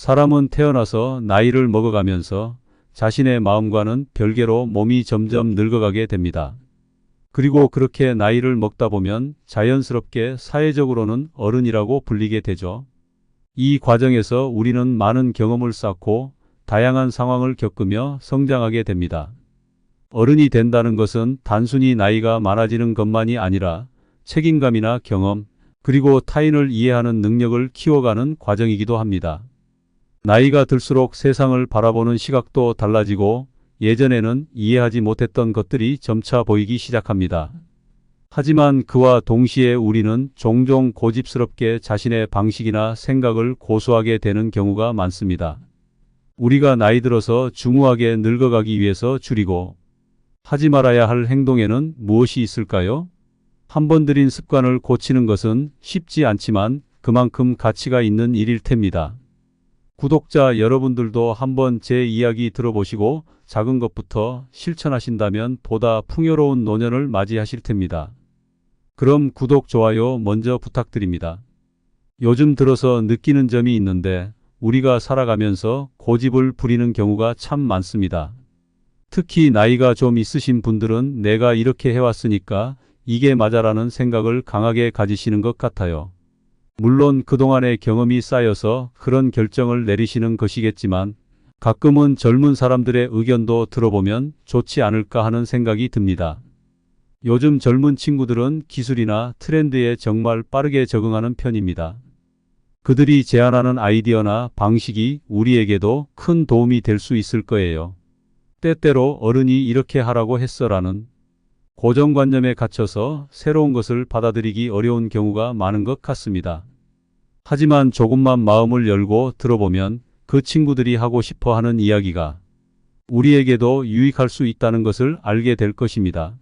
사람은 태어나서 나이를 먹어가면서 자신의 마음과는 별개로 몸이 점점 늙어가게 됩니다. 그리고 그렇게 나이를 먹다 보면 자연스럽게 사회적으로는 어른이라고 불리게 되죠. 이 과정에서 우리는 많은 경험을 쌓고 다양한 상황을 겪으며 성장하게 됩니다. 어른이 된다는 것은 단순히 나이가 많아지는 것만이 아니라 책임감이나 경험, 그리고 타인을 이해하는 능력을 키워가는 과정이기도 합니다. 나이가 들수록 세상을 바라보는 시각도 달라지고 예전에는 이해하지 못했던 것들이 점차 보이기 시작합니다. 하지만 그와 동시에 우리는 종종 고집스럽게 자신의 방식이나 생각을 고수하게 되는 경우가 많습니다. 우리가 나이 들어서 중후하게 늙어가기 위해서 줄이고 하지 말아야 할 행동에는 무엇이 있을까요? 한번 들인 습관을 고치는 것은 쉽지 않지만 그만큼 가치가 있는 일일 테입니다. 구독자 여러분들도 한번 제 이야기 들어보시고 작은 것부터 실천하신다면 보다 풍요로운 노년을 맞이하실 테입니다. 그럼 구독, 좋아요 먼저 부탁드립니다. 요즘 들어서 느끼는 점이 있는데 우리가 살아가면서 고집을 부리는 경우가 참 많습니다. 특히 나이가 좀 있으신 분들은 내가 이렇게 해왔으니까 이게 맞아라는 생각을 강하게 가지시는 것 같아요. 물론 그동안의 경험이 쌓여서 그런 결정을 내리시는 것이겠지만 가끔은 젊은 사람들의 의견도 들어보면 좋지 않을까 하는 생각이 듭니다. 요즘 젊은 친구들은 기술이나 트렌드에 정말 빠르게 적응하는 편입니다. 그들이 제안하는 아이디어나 방식이 우리에게도 큰 도움이 될 수 있을 거예요. 때때로 어른이 이렇게 하라고 했어라는 고정관념에 갇혀서 새로운 것을 받아들이기 어려운 경우가 많은 것 같습니다. 하지만 조금만 마음을 열고 들어보면 그 친구들이 하고 싶어 하는 이야기가 우리에게도 유익할 수 있다는 것을 알게 될 것입니다.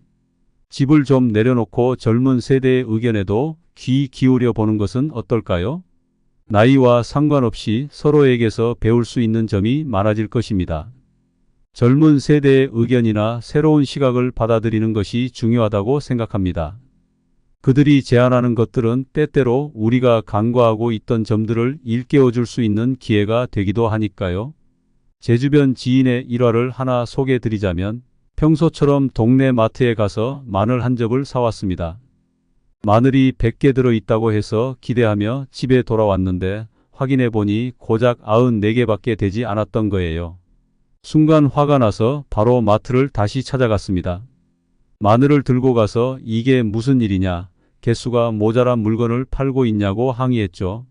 집을 좀 내려놓고 젊은 세대의 의견에도 귀 기울여 보는 것은 어떨까요? 나이와 상관없이 서로에게서 배울 수 있는 점이 많아질 것입니다. 젊은 세대의 의견이나 새로운 시각을 받아들이는 것이 중요하다고 생각합니다. 그들이 제안하는 것들은 때때로 우리가 간과하고 있던 점들을 일깨워줄 수 있는 기회가 되기도 하니까요. 제 주변 지인의 일화를 하나 소개해드리자면 평소처럼 동네 마트에 가서 마늘 한 접을 사왔습니다. 마늘이 100개 들어있다고 해서 기대하며 집에 돌아왔는데 확인해보니 고작 94개밖에 되지 않았던 거예요. 순간 화가 나서 바로 마트를 다시 찾아갔습니다. 마늘을 들고 가서 이게 무슨 일이냐, 개수가 모자란 물건을 팔고 있냐고 항의했죠.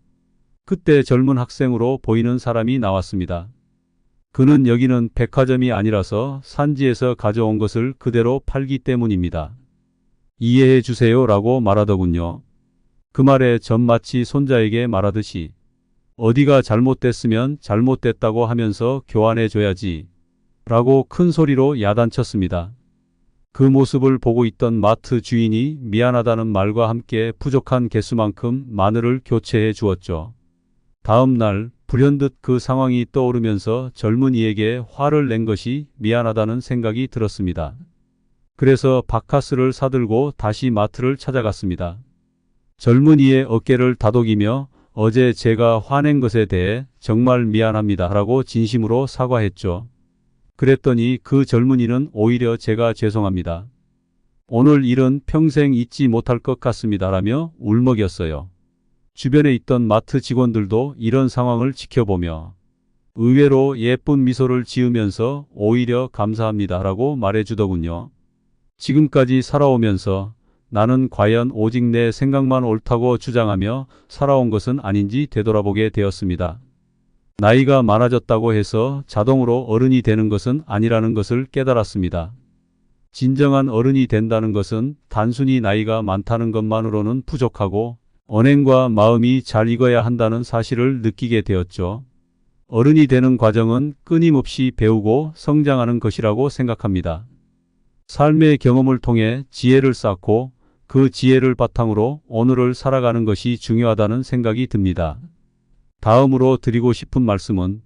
그때 젊은 학생으로 보이는 사람이 나왔습니다. 그는 여기는 백화점이 아니라서 산지에서 가져온 것을 그대로 팔기 때문입니다. 이해해 주세요 라고 말하더군요. 그 말에 전 마치 손자에게 말하듯이 어디가 잘못됐으면 잘못됐다고 하면서 교환해 줘야지 라고 큰 소리로 야단쳤습니다. 그 모습을 보고 있던 마트 주인이 미안하다는 말과 함께 부족한 개수만큼 마늘을 교체해 주었죠. 다음 날 불현듯 그 상황이 떠오르면서 젊은이에게 화를 낸 것이 미안하다는 생각이 들었습니다. 그래서 바카스를 사들고 다시 마트를 찾아갔습니다. 젊은이의 어깨를 다독이며 어제 제가 화낸 것에 대해 정말 미안합니다 라고 진심으로 사과했죠. 그랬더니 그 젊은이는 오히려 제가 죄송합니다. 오늘 일은 평생 잊지 못할 것 같습니다 라며 울먹였어요. 주변에 있던 마트 직원들도 이런 상황을 지켜보며 의외로 예쁜 미소를 지으면서 오히려 감사합니다 라고 말해주더군요. 지금까지 살아오면서 나는 과연 오직 내 생각만 옳다고 주장하며 살아온 것은 아닌지 되돌아보게 되었습니다. 나이가 많아졌다고 해서 자동으로 어른이 되는 것은 아니라는 것을 깨달았습니다. 진정한 어른이 된다는 것은 단순히 나이가 많다는 것만으로는 부족하고 언행과 마음이 잘 익어야 한다는 사실을 느끼게 되었죠. 어른이 되는 과정은 끊임없이 배우고 성장하는 것이라고 생각합니다. 삶의 경험을 통해 지혜를 쌓고 그 지혜를 바탕으로 오늘을 살아가는 것이 중요하다는 생각이 듭니다. 다음으로 드리고 싶은 말씀은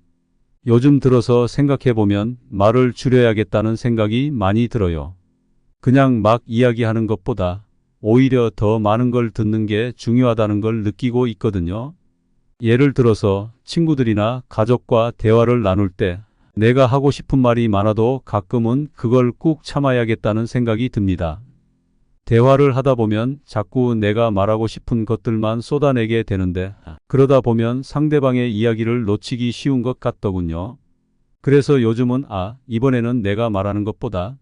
요즘 들어서 생각해보면 말을 줄여야겠다는 생각이 많이 들어요. 그냥 막 이야기하는 것보다 오히려 더 많은 걸 듣는 게 중요하다는 걸 느끼고 있거든요. 예를 들어서 친구들이나 가족과 대화를 나눌 때 내가 하고 싶은 말이 많아도 가끔은 그걸 꾹 참아야겠다는 생각이 듭니다. 대화를 하다 보면 자꾸 내가 말하고 싶은 것들만 쏟아내게 되는데 그러다 보면 상대방의 이야기를 놓치기 쉬운 것 같더군요. 그래서 요즘은 이번에는 내가 말하는 것보다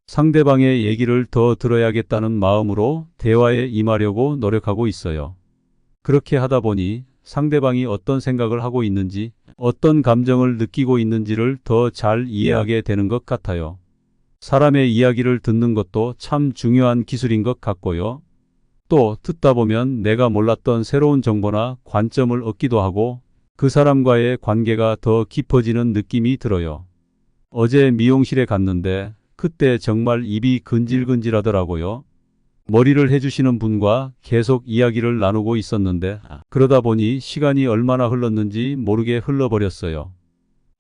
상대방의 얘기를 더 들어야겠다는 마음으로 대화에 임하려고 노력하고 있어요. 그렇게 하다 보니 상대방이 어떤 생각을 하고 있는지, 어떤 감정을 느끼고 있는지를 더 잘 이해하게 되는 것 같아요. 사람의 이야기를 듣는 것도 참 중요한 기술인 것 같고요. 또 듣다 보면 내가 몰랐던 새로운 정보나 관점을 얻기도 하고 그 사람과의 관계가 더 깊어지는 느낌이 들어요. 어제 미용실에 갔는데 그때 정말 입이 근질근질하더라고요. 머리를 해주시는 분과 계속 이야기를 나누고 있었는데 그러다 보니 시간이 얼마나 흘렀는지 모르게 흘러버렸어요.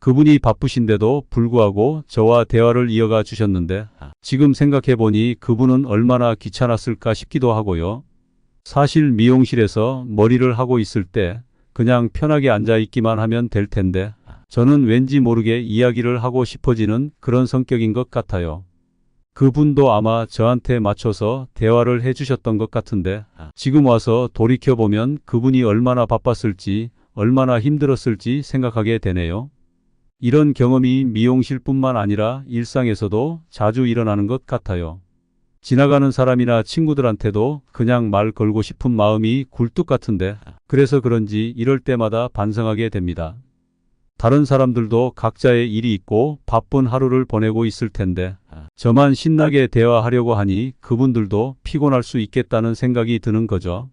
그분이 바쁘신데도 불구하고 저와 대화를 이어가 주셨는데 지금 생각해 보니 그분은 얼마나 귀찮았을까 싶기도 하고요. 사실 미용실에서 머리를 하고 있을 때 그냥 편하게 앉아 있기만 하면 될 텐데 저는 왠지 모르게 이야기를 하고 싶어지는 그런 성격인 것 같아요. 그분도 아마 저한테 맞춰서 대화를 해주셨던 것 같은데 지금 와서 돌이켜보면 그분이 얼마나 바빴을지 얼마나 힘들었을지 생각하게 되네요. 이런 경험이 미용실뿐만 아니라 일상에서도 자주 일어나는 것 같아요. 지나가는 사람이나 친구들한테도 그냥 말 걸고 싶은 마음이 굴뚝 같은데 그래서 그런지 이럴 때마다 반성하게 됩니다. 다른 사람들도 각자의 일이 있고 바쁜 하루를 보내고 있을 텐데 저만 신나게 대화하려고 하니 그분들도 피곤할 수 있겠다는 생각이 드는 거죠.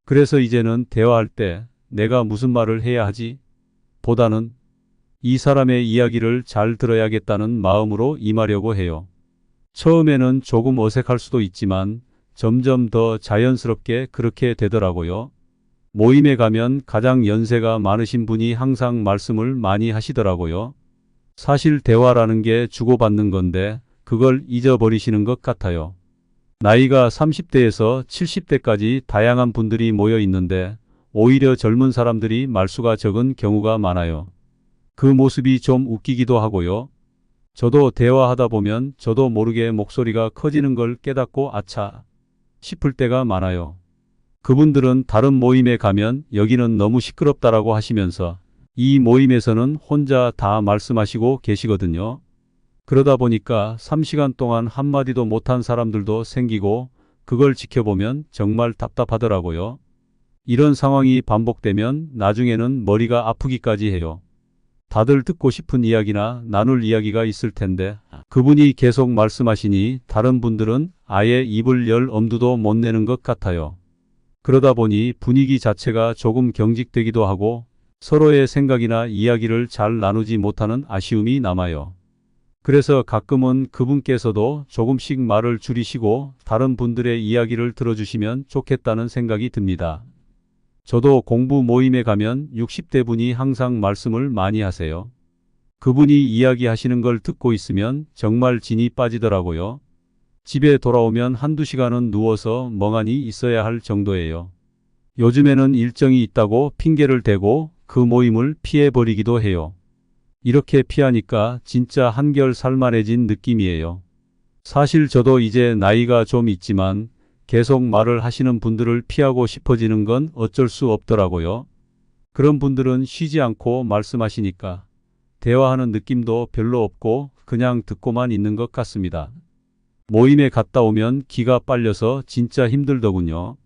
그래서 이제는 대화할 때 내가 무슨 말을 해야 하지? 보다는 이 사람의 이야기를 잘 들어야겠다는 마음으로 임하려고 해요. 처음에는 조금 어색할 수도 있지만 점점 더 자연스럽게 그렇게 되더라고요. 모임에 가면 가장 연세가 많으신 분이 항상 말씀을 많이 하시더라고요. 사실 대화라는 게 주고받는 건데 그걸 잊어버리시는 것 같아요. 나이가 30대에서 70대까지 다양한 분들이 모여 있는데 오히려 젊은 사람들이 말수가 적은 경우가 많아요. 그 모습이 좀 웃기기도 하고요. 저도 대화하다 보면 저도 모르게 목소리가 커지는 걸 깨닫고 아차 싶을 때가 많아요. 그분들은 다른 모임에 가면 여기는 너무 시끄럽다라고 하시면서 이 모임에서는 혼자 다 말씀하시고 계시거든요. 그러다 보니까 3시간 동안 한마디도 못한 사람들도 생기고 그걸 지켜보면 정말 답답하더라고요. 이런 상황이 반복되면 나중에는 머리가 아프기까지 해요. 다들 듣고 싶은 이야기나 나눌 이야기가 있을 텐데 그분이 계속 말씀하시니 다른 분들은 아예 입을 열 엄두도 못 내는 것 같아요. 그러다 보니 분위기 자체가 조금 경직되기도 하고 서로의 생각이나 이야기를 잘 나누지 못하는 아쉬움이 남아요. 그래서 가끔은 그분께서도 조금씩 말을 줄이시고 다른 분들의 이야기를 들어주시면 좋겠다는 생각이 듭니다. 저도 공부 모임에 가면 60대 분이 항상 말씀을 많이 하세요. 그분이 이야기하시는 걸 듣고 있으면 정말 진이 빠지더라고요. 집에 돌아오면 한두 시간은 누워서 멍하니 있어야 할 정도예요. 요즘에는 일정이 있다고 핑계를 대고 그 모임을 피해버리기도 해요. 이렇게 피하니까 진짜 한결 살만해진 느낌이에요. 사실 저도 이제 나이가 좀 있지만 계속 말을 하시는 분들을 피하고 싶어지는 건 어쩔 수 없더라고요. 그런 분들은 쉬지 않고 말씀하시니까 대화하는 느낌도 별로 없고 그냥 듣고만 있는 것 같습니다. 모임에 갔다 오면 기가 빨려서 진짜 힘들더군요.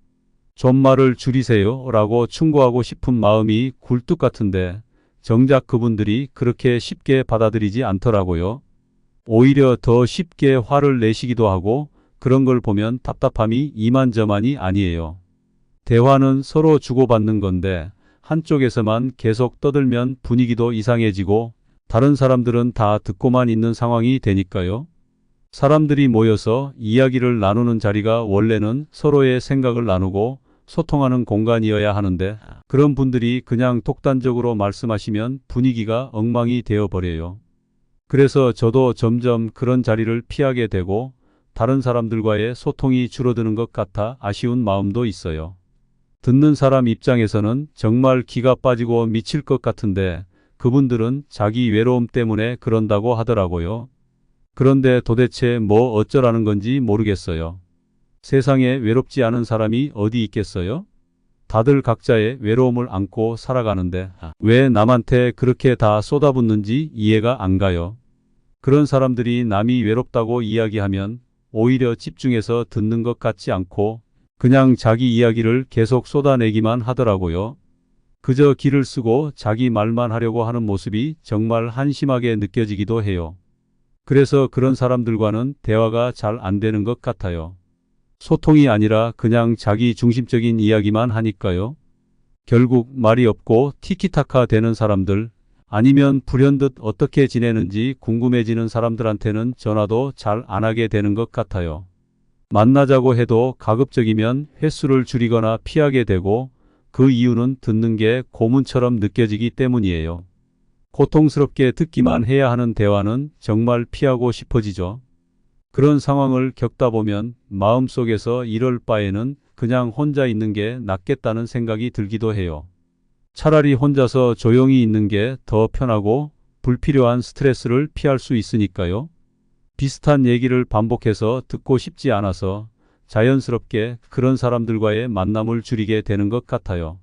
좀 말을 줄이세요 라고 충고하고 싶은 마음이 굴뚝 같은데 정작 그분들이 그렇게 쉽게 받아들이지 않더라고요. 오히려 더 쉽게 화를 내시기도 하고 그런 걸 보면 답답함이 이만저만이 아니에요. 대화는 서로 주고받는 건데 한쪽에서만 계속 떠들면 분위기도 이상해지고 다른 사람들은 다 듣고만 있는 상황이 되니까요. 사람들이 모여서 이야기를 나누는 자리가 원래는 서로의 생각을 나누고 소통하는 공간이어야 하는데 그런 분들이 그냥 독단적으로 말씀하시면 분위기가 엉망이 되어버려요. 그래서 저도 점점 그런 자리를 피하게 되고 다른 사람들과의 소통이 줄어드는 것 같아 아쉬운 마음도 있어요. 듣는 사람 입장에서는 정말 기가 빠지고 미칠 것 같은데 그분들은 자기 외로움 때문에 그런다고 하더라고요. 그런데 도대체 뭐 어쩌라는 건지 모르겠어요. 세상에 외롭지 않은 사람이 어디 있겠어요? 다들 각자의 외로움을 안고 살아가는데 왜 남한테 그렇게 다 쏟아붓는지 이해가 안 가요. 그런 사람들이 남이 외롭다고 이야기하면 오히려 집중해서 듣는 것 같지 않고 그냥 자기 이야기를 계속 쏟아내기만 하더라고요. 그저 기를 쓰고 자기 말만 하려고 하는 모습이 정말 한심하게 느껴지기도 해요. 그래서 그런 사람들과는 대화가 잘 안 되는 것 같아요. 소통이 아니라 그냥 자기 중심적인 이야기만 하니까요. 결국 말이 없고 티키타카 되는 사람들, 아니면 불현듯 어떻게 지내는지 궁금해지는 사람들한테는 전화도 잘 안 하게 되는 것 같아요. 만나자고 해도 가급적이면 횟수를 줄이거나 피하게 되고 그 이유는 듣는 게 고문처럼 느껴지기 때문이에요. 고통스럽게 듣기만 해야 하는 대화는 정말 피하고 싶어지죠. 그런 상황을 겪다 보면 마음속에서 이럴 바에는 그냥 혼자 있는 게 낫겠다는 생각이 들기도 해요. 차라리 혼자서 조용히 있는 게 더 편하고 불필요한 스트레스를 피할 수 있으니까요. 비슷한 얘기를 반복해서 듣고 싶지 않아서 자연스럽게 그런 사람들과의 만남을 줄이게 되는 것 같아요.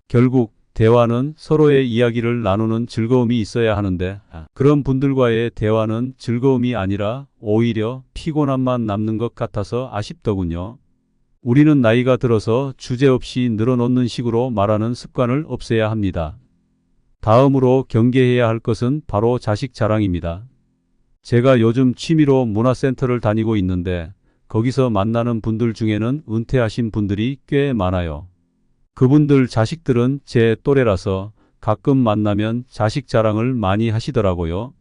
결국 대화는 서로의 이야기를 나누는 즐거움이 있어야 하는데 그런 분들과의 대화는 즐거움이 아니라 오히려 피곤함만 남는 것 같아서 아쉽더군요. 우리는 나이가 들어서 주제없이 늘어놓는 식으로 말하는 습관을 없애야 합니다. 다음으로 경계해야 할 것은 바로 자식 자랑입니다. 제가 요즘 취미로 문화센터를 다니고 있는데 거기서 만나는 분들 중에는 은퇴하신 분들이 꽤 많아요. 그분들 자식들은 제 또래라서 가끔 만나면 자식 자랑을 많이 하시더라고요.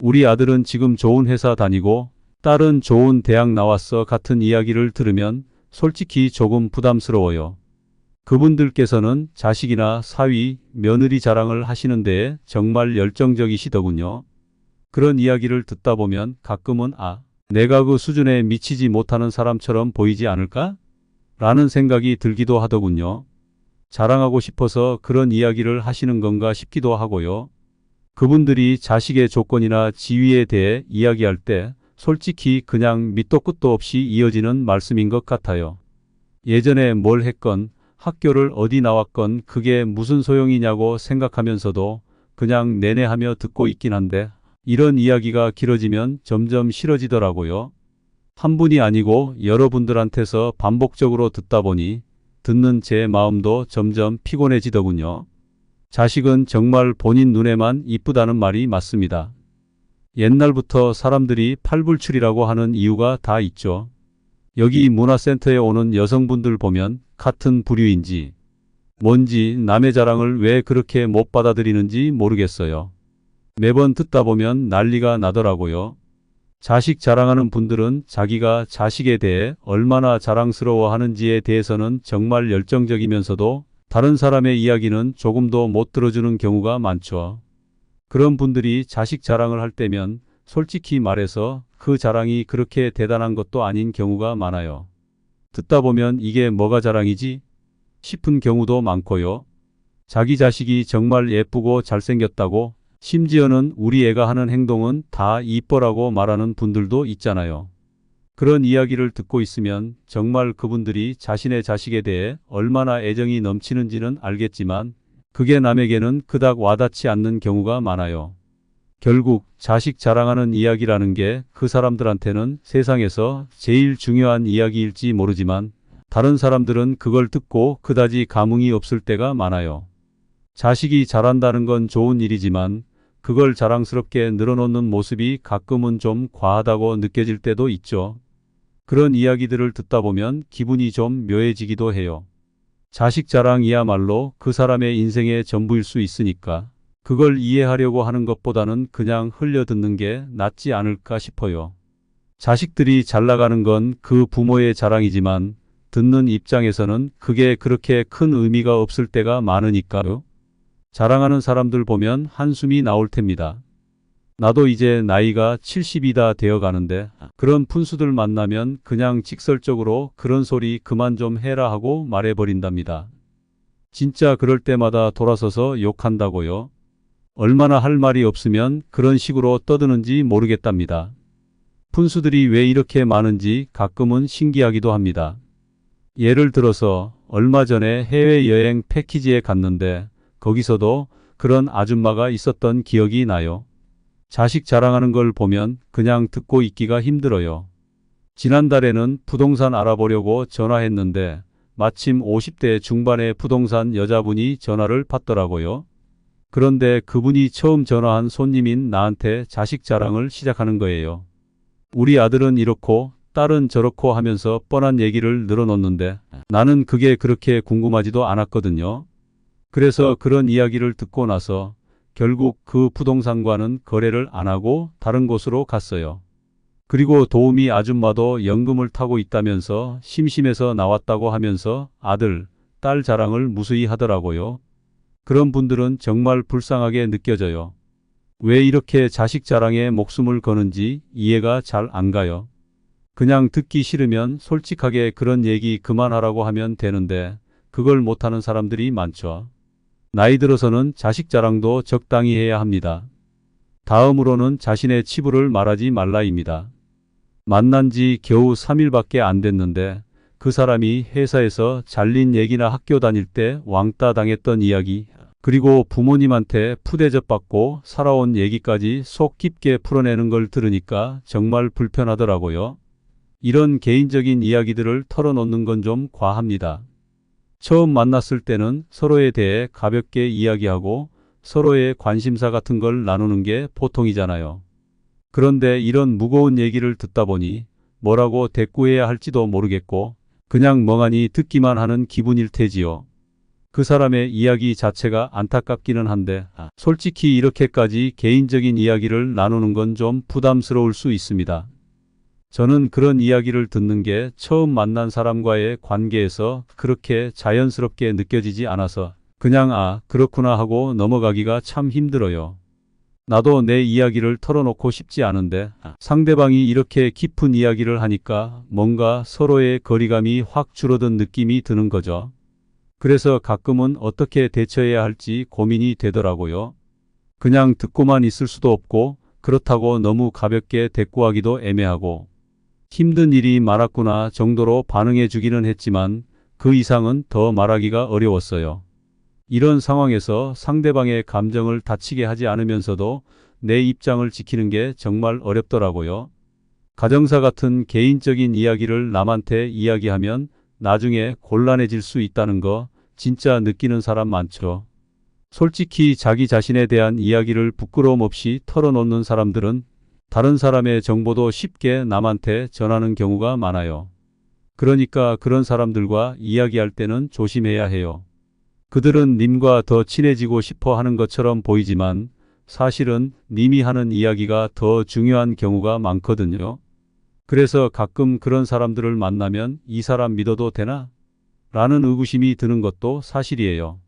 우리 아들은 지금 좋은 회사 다니고 딸은 좋은 대학 나왔어 같은 이야기를 들으면 솔직히 조금 부담스러워요. 그분들께서는 자식이나 사위, 며느리 자랑을 하시는 데에 정말 열정적이시더군요. 그런 이야기를 듣다 보면 가끔은 내가 그 수준에 미치지 못하는 사람처럼 보이지 않을까? 라는 생각이 들기도 하더군요. 자랑하고 싶어서 그런 이야기를 하시는 건가 싶기도 하고요. 그분들이 자식의 조건이나 지위에 대해 이야기할 때 솔직히 그냥 밑도 끝도 없이 이어지는 말씀인 것 같아요. 예전에 뭘 했건 학교를 어디 나왔건 그게 무슨 소용이냐고 생각하면서도 그냥 내내 하며 듣고 있긴 한데 이런 이야기가 길어지면 점점 싫어지더라고요. 한 분이 아니고 여러분들한테서 반복적으로 듣다 보니 듣는 제 마음도 점점 피곤해지더군요. 자식은 정말 본인 눈에만 이쁘다는 말이 맞습니다. 옛날부터 사람들이 팔불출이라고 하는 이유가 다 있죠. 여기 문화센터에 오는 여성분들 보면 같은 부류인지 뭔지 남의 자랑을 왜 그렇게 못 받아들이는지 모르겠어요. 매번 듣다 보면 난리가 나더라고요. 자식 자랑하는 분들은 자기가 자식에 대해 얼마나 자랑스러워 하는지에 대해서는 정말 열정적이면서도 다른 사람의 이야기는 조금도 못 들어주는 경우가 많죠. 그런 분들이 자식 자랑을 할 때면 솔직히 말해서 그 자랑이 그렇게 대단한 것도 아닌 경우가 많아요. 듣다 보면 이게 뭐가 자랑이지? 싶은 경우도 많고요. 자기 자식이 정말 예쁘고 잘생겼다고 심지어는 우리 애가 하는 행동은 다 이뻐라고 말하는 분들도 있잖아요. 그런 이야기를 듣고 있으면 정말 그분들이 자신의 자식에 대해 얼마나 애정이 넘치는지는 알겠지만 그게 남에게는 그닥 와닿지 않는 경우가 많아요. 결국 자식 자랑하는 이야기라는 게 그 사람들한테는 세상에서 제일 중요한 이야기일지 모르지만 다른 사람들은 그걸 듣고 그다지 감흥이 없을 때가 많아요. 자식이 잘한다는 건 좋은 일이지만 그걸 자랑스럽게 늘어놓는 모습이 가끔은 좀 과하다고 느껴질 때도 있죠. 그런 이야기들을 듣다 보면 기분이 좀 묘해지기도 해요. 자식 자랑이야말로 그 사람의 인생의 전부일 수 있으니까 그걸 이해하려고 하는 것보다는 그냥 흘려듣는 게 낫지 않을까 싶어요. 자식들이 잘 나가는 건 그 부모의 자랑이지만 듣는 입장에서는 그게 그렇게 큰 의미가 없을 때가 많으니까요. 자랑하는 사람들 보면 한숨이 나올 텐니다. 나도 이제 나이가 70이다 되어 가는데 그런 푼수들 만나면 그냥 직설적으로 그런 소리 그만 좀 해라 하고 말해버린답니다. 진짜 그럴 때마다 돌아서서 욕한다고요. 얼마나 할 말이 없으면 그런 식으로 떠드는지 모르겠답니다. 푼수들이 왜 이렇게 많은지 가끔은 신기하기도 합니다. 예를 들어서 얼마 전에 해외여행 패키지에 갔는데 거기서도 그런 아줌마가 있었던 기억이 나요. 자식 자랑하는 걸 보면 그냥 듣고 있기가 힘들어요. 지난달에는 부동산 알아보려고 전화했는데 마침 50대 중반의 부동산 여자분이 전화를 받더라고요. 그런데 그분이 처음 전화한 손님인 나한테 자식 자랑을 시작하는 거예요. 우리 아들은 이렇고 딸은 저렇고 하면서 뻔한 얘기를 늘어놓는데 나는 그게 그렇게 궁금하지도 않았거든요. 그래서 그런 이야기를 듣고 나서 결국 그 부동산과는 거래를 안 하고 다른 곳으로 갔어요. 그리고 도우미 아줌마도 연금을 타고 있다면서 심심해서 나왔다고 하면서 아들, 딸 자랑을 무수히 하더라고요. 그런 분들은 정말 불쌍하게 느껴져요. 왜 이렇게 자식 자랑에 목숨을 거는지 이해가 잘 안 가요. 그냥 듣기 싫으면 솔직하게 그런 얘기 그만하라고 하면 되는데 그걸 못하는 사람들이 많죠. 나이 들어서는 자식 자랑도 적당히 해야 합니다. 다음으로는 자신의 치부를 말하지 말라입니다. 만난 지 겨우 3일밖에 안 됐는데 그 사람이 회사에서 잘린 얘기나 학교 다닐 때 왕따 당했던 이야기, 그리고 부모님한테 푸대접 받고 살아온 얘기까지 속 깊게 풀어내는 걸 들으니까 정말 불편하더라고요. 이런 개인적인 이야기들을 털어놓는 건 좀 과합니다. 처음 만났을 때는 서로에 대해 가볍게 이야기하고 서로의 관심사 같은 걸 나누는 게 보통이잖아요. 그런데 이런 무거운 얘기를 듣다 보니 뭐라고 대꾸해야 할지도 모르겠고 그냥 멍하니 듣기만 하는 기분일 테지요. 그 사람의 이야기 자체가 안타깝기는 한데 솔직히 이렇게까지 개인적인 이야기를 나누는 건 좀 부담스러울 수 있습니다. 저는 그런 이야기를 듣는 게 처음 만난 사람과의 관계에서 그렇게 자연스럽게 느껴지지 않아서 그냥 그렇구나 하고 넘어가기가 참 힘들어요. 나도 내 이야기를 털어놓고 싶지 않은데 상대방이 이렇게 깊은 이야기를 하니까 뭔가 서로의 거리감이 확 줄어든 느낌이 드는 거죠. 그래서 가끔은 어떻게 대처해야 할지 고민이 되더라고요. 그냥 듣고만 있을 수도 없고 그렇다고 너무 가볍게 대꾸하기도 애매하고 힘든 일이 많았구나 정도로 반응해 주기는 했지만 그 이상은 더 말하기가 어려웠어요. 이런 상황에서 상대방의 감정을 다치게 하지 않으면서도 내 입장을 지키는 게 정말 어렵더라고요. 가정사 같은 개인적인 이야기를 남한테 이야기하면 나중에 곤란해질 수 있다는 거 진짜 느끼는 사람 많죠. 솔직히 자기 자신에 대한 이야기를 부끄러움 없이 털어놓는 사람들은 다른 사람의 정보도 쉽게 남한테 전하는 경우가 많아요. 그러니까 그런 사람들과 이야기할 때는 조심해야 해요. 그들은 님과 더 친해지고 싶어 하는 것처럼 보이지만 사실은 님이 하는 이야기가 더 중요한 경우가 많거든요. 그래서 가끔 그런 사람들을 만나면 이 사람 믿어도 되나? 라는 의구심이 드는 것도 사실이에요.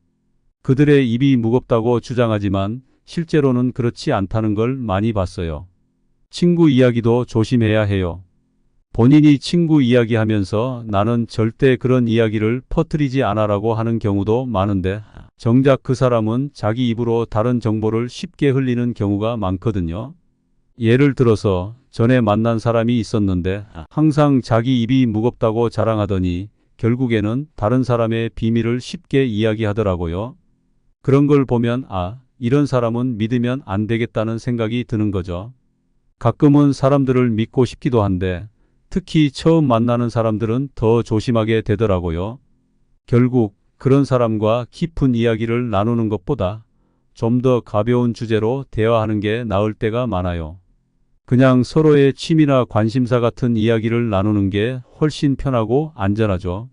그들의 입이 무겁다고 주장하지만 실제로는 그렇지 않다는 걸 많이 봤어요. 친구 이야기도 조심해야 해요. 본인이 친구 이야기하면서 나는 절대 그런 이야기를 퍼뜨리지 않아라고 하는 경우도 많은데 정작 그 사람은 자기 입으로 다른 정보를 쉽게 흘리는 경우가 많거든요. 예를 들어서 전에 만난 사람이 있었는데 항상 자기 입이 무겁다고 자랑하더니 결국에는 다른 사람의 비밀을 쉽게 이야기하더라고요. 그런 걸 보면 이런 사람은 믿으면 안 되겠다는 생각이 드는 거죠. 가끔은 사람들을 믿고 싶기도 한데 특히 처음 만나는 사람들은 더 조심하게 되더라고요. 결국 그런 사람과 깊은 이야기를 나누는 것보다 좀 더 가벼운 주제로 대화하는 게 나을 때가 많아요. 그냥 서로의 취미나 관심사 같은 이야기를 나누는 게 훨씬 편하고 안전하죠.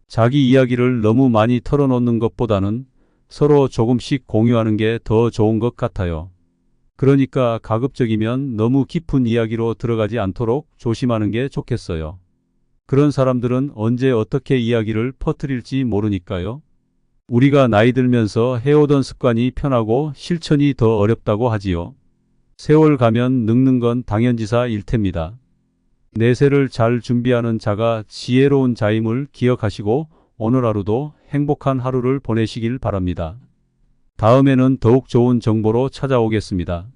자기 이야기를 너무 많이 털어놓는 것보다는 서로 조금씩 공유하는 게 더 좋은 것 같아요. 그러니까 가급적이면 너무 깊은 이야기로 들어가지 않도록 조심하는 게 좋겠어요. 그런 사람들은 언제 어떻게 이야기를 퍼뜨릴지 모르니까요. 우리가 나이 들면서 해오던 습관이 편하고 실천이 더 어렵다고 하지요. 세월 가면 늙는 건 당연지사일 테입니다. 내세를 잘 준비하는 자가 지혜로운 자임을 기억하시고 오늘 하루도 행복한 하루를 보내시길 바랍니다. 다음에는 더욱 좋은 정보로 찾아오겠습니다.